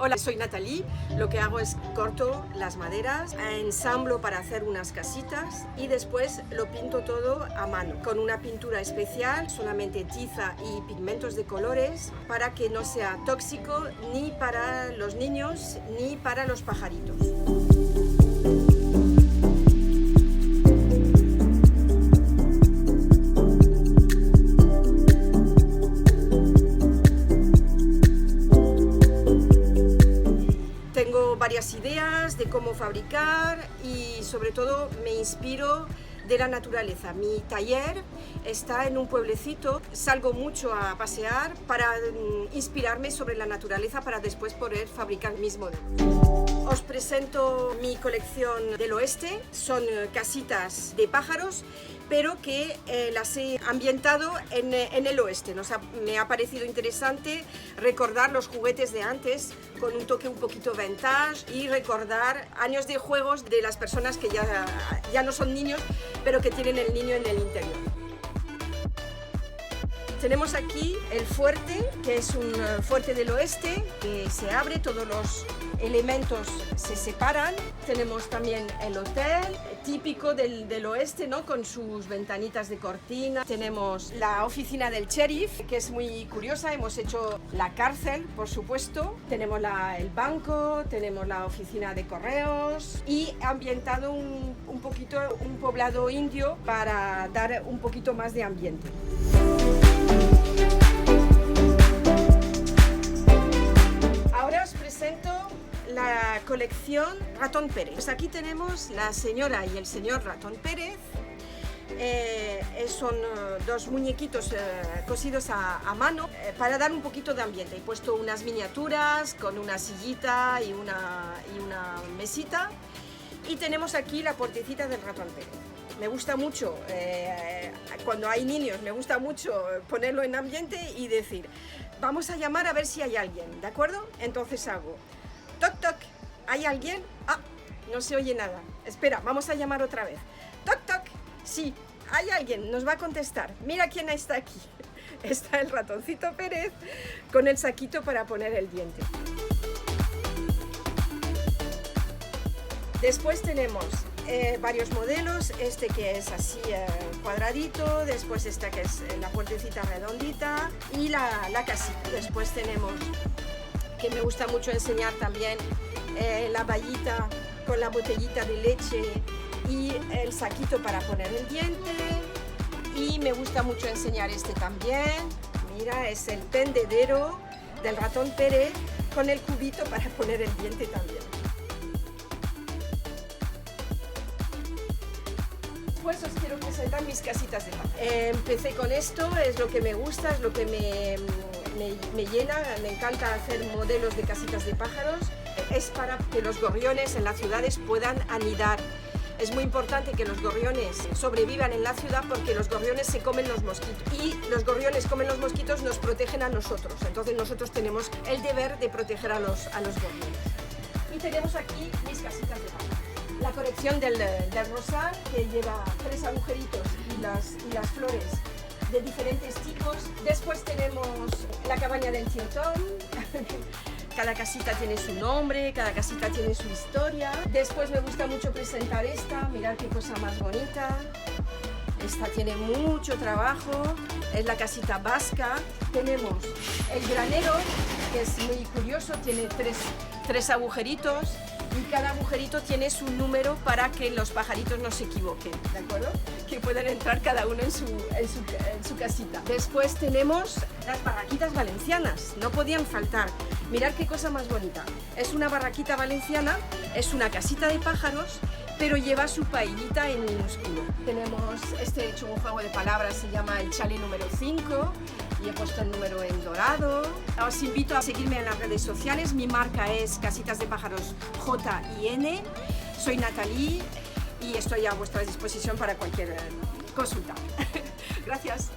Hola, soy Natalie. Lo que hago es corto las maderas, ensamblo para hacer unas casitas y después lo pinto todo a mano con una pintura especial, solamente tiza y pigmentos de colores, para que no sea tóxico ni para los niños ni para los pajaritos. Tengo varias ideas de cómo fabricar y sobre todo me inspiro de la naturaleza. Mi taller está en un pueblecito, salgo mucho a pasear para inspirarme sobre la naturaleza para después poder fabricar mis modelos. Os presento mi colección del oeste, son casitas de pájaros, pero que las he ambientado en el oeste. Me ha parecido interesante recordar los juguetes de antes con un toque un poquito vintage y recordar años de juegos de las personas que ya no son niños, pero que tienen el niño en el interior. Tenemos aquí el fuerte, que es un fuerte del oeste, que se abre, todos los elementos se separan. Tenemos también el hotel, típico del oeste, ¿no? Con sus ventanitas de cortina. Tenemos la oficina del sheriff, que es muy curiosa. Hemos hecho la cárcel, por supuesto. Tenemos el banco, tenemos la oficina de correos y ambientado un poquito un poblado indio para dar un poquito más de ambiente. Ahora os presento la colección Ratón Pérez. Pues aquí tenemos la señora y el señor Ratón Pérez. Son dos muñequitos cosidos a mano para dar un poquito de ambiente. He puesto unas miniaturas con una sillita y una mesita. Y tenemos aquí la puertecita del Ratón Pérez. Me gusta mucho, cuando hay niños, me gusta mucho ponerlo en ambiente y decir, vamos a llamar a ver si hay alguien, ¿de acuerdo? Entonces hago, toc toc, ¿hay alguien? Ah, no se oye nada. Espera, vamos a llamar otra vez. Toc toc, sí, hay alguien, nos va a contestar. Mira quién está aquí. Está el ratoncito Pérez con el saquito para poner el diente. Después tenemos varios modelos, este que es así cuadradito, después esta que es la puertecita redondita y la casita. Después tenemos, que me gusta mucho enseñar también, la vallita con la botellita de leche y el saquito para poner el diente. Y me gusta mucho enseñar este también, mira, es el tendedero del Ratón Pérez con el cubito para poner el diente también. Después os quiero presentar mis casitas de pájaros. Empecé con esto, es lo que me gusta, es lo que me llena, me encanta hacer modelos de casitas de pájaros. Es para que los gorriones en las ciudades puedan anidar. Es muy importante que los gorriones sobrevivan en la ciudad porque los gorriones se comen los mosquitos y los gorriones comen los mosquitos, nos protegen a nosotros. Entonces nosotros tenemos el deber de proteger a los gorriones. Y tenemos aquí mis casitas de pájaros. La colección del rosal, que lleva 3 agujeritos y las flores de diferentes tipos. Después tenemos la cabaña del tío Tom. Cada casita tiene su nombre, cada casita tiene su historia. Después me gusta mucho presentar esta, mirad qué cosa más bonita. Esta tiene mucho trabajo, es la casita vasca. Tenemos el granero, que es muy curioso, tiene tres agujeritos y cada agujerito tiene su número para que los pajaritos no se equivoquen, ¿de acuerdo? Que puedan entrar cada uno en su casita. Después tenemos las barraquitas valencianas, no podían faltar. Mirad qué cosa más bonita. Es una barraquita valenciana, es una casita de pájaros, pero lleva su paellita en minúsculo. Tenemos este hecho un juego de palabras, se llama el Chale número 5 y he puesto el número en dorado. Os invito a seguirme en las redes sociales, mi marca es Casitas de Pájaros J&N. Soy Natalie y estoy a vuestra disposición para cualquier consulta. Gracias.